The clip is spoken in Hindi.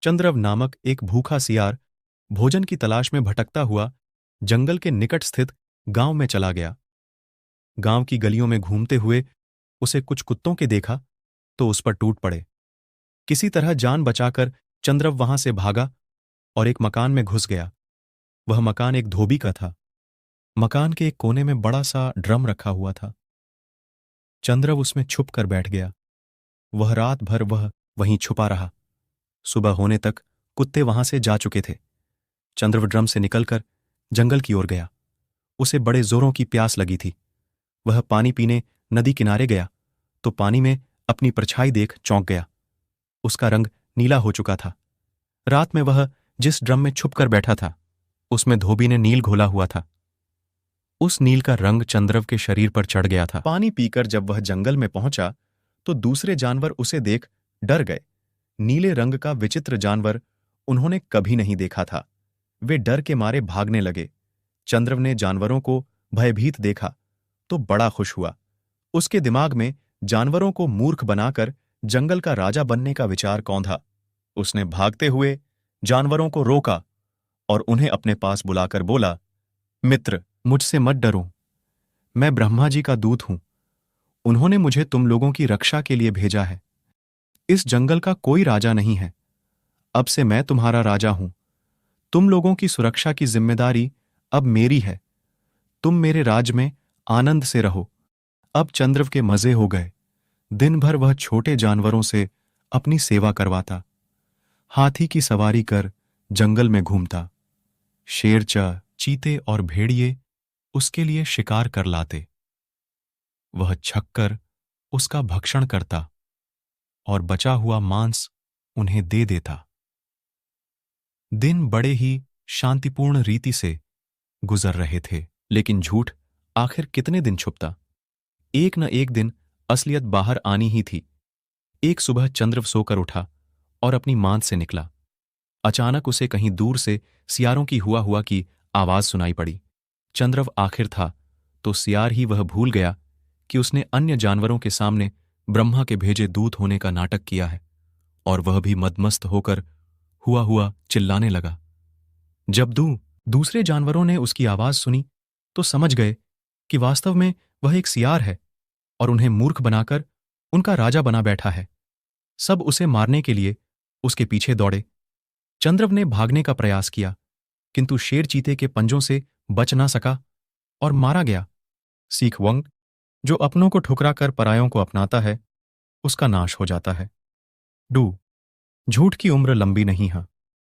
चंद्रव नामक एक भूखा सियार भोजन की तलाश में भटकता हुआ जंगल के निकट स्थित गांव में चला गया। गांव की गलियों में घूमते हुए उसे कुछ कुत्तों के देखा तो उस पर टूट पड़े। किसी तरह जान बचाकर चंद्रव वहां से भागा और एक मकान में घुस गया। वह मकान एक धोबी का था। मकान के एक कोने में बड़ा सा ड्रम रखा हुआ था। चंद्रव उसमें छुप कर बैठ गया। वह रात भर वहीं छुपा रहा। सुबह होने तक कुत्ते वहां से जा चुके थे। चंद्रव ड्रम से निकलकर जंगल की ओर गया। उसे बड़े जोरों की प्यास लगी थी। वह पानी पीने नदी किनारे गया तो पानी में अपनी परछाई देख चौंक गया। उसका रंग नीला हो चुका था। रात में वह जिस ड्रम में छुपकर बैठा था उसमें धोबी ने नील घोला हुआ था। उस नील का रंग चंद्रव के शरीर पर चढ़ गया था। पानी पीकर जब वह जंगल में पहुंचा तो दूसरे जानवर उसे देख डर गए। नीले रंग का विचित्र जानवर उन्होंने कभी नहीं देखा था। वे डर के मारे भागने लगे। चंद्रव ने जानवरों को भयभीत देखा तो बड़ा खुश हुआ। उसके दिमाग में जानवरों को मूर्ख बनाकर जंगल का राजा बनने का विचार कौंधा। उसने भागते हुए जानवरों को रोका और उन्हें अपने पास बुलाकर बोला, मित्र, मुझसे मत डरो। मैं ब्रह्मा जी का दूत हूं। उन्होंने मुझे तुम लोगों की रक्षा के लिए भेजा है। इस जंगल का कोई राजा नहीं है। अब से मैं तुम्हारा राजा हूं। तुम लोगों की सुरक्षा की जिम्मेदारी अब मेरी है। तुम मेरे राज में आनंद से रहो। अब चंद्रव के मजे हो गए। दिन भर वह छोटे जानवरों से अपनी सेवा करवाता। हाथी की सवारी कर जंगल में घूमता। शेरचा, चीते और भेड़िए उसके लिए शिकार कर लाते। वह छककर उसका भक्षण करता और बचा हुआ मांस उन्हें दे देता। दिन बड़े ही शांतिपूर्ण रीति से गुजर रहे थे। लेकिन झूठ आखिर कितने दिन छुपता। एक न एक दिन असलियत बाहर आनी ही थी। एक सुबह चंद्रव सोकर उठा और अपनी मांद से निकला। अचानक उसे कहीं दूर से सियारों की हुआ की आवाज सुनाई पड़ी। चंद्रव आखिर था तो सियार ही वह भूल गया कि उसने अन्य जानवरों के सामने ब्रह्मा के भेजे दूत होने का नाटक किया है, और वह भी मदमस्त होकर हुआ चिल्लाने लगा। जब दूसरे जानवरों ने उसकी आवाज सुनी तो समझ गए कि वास्तव में वह एक सियार है और उन्हें मूर्ख बनाकर उनका राजा बना बैठा है। सब उसे मारने के लिए उसके पीछे दौड़े। चंद्रव ने भागने का प्रयास किया किंतु शेर चीते के पंजों से बच ना सका और मारा गया। सीख वंग, जो अपनों को ठुकरा कर परायों को अपनाता है, उसका नाश हो जाता है। झूठ की उम्र लंबी नहीं है।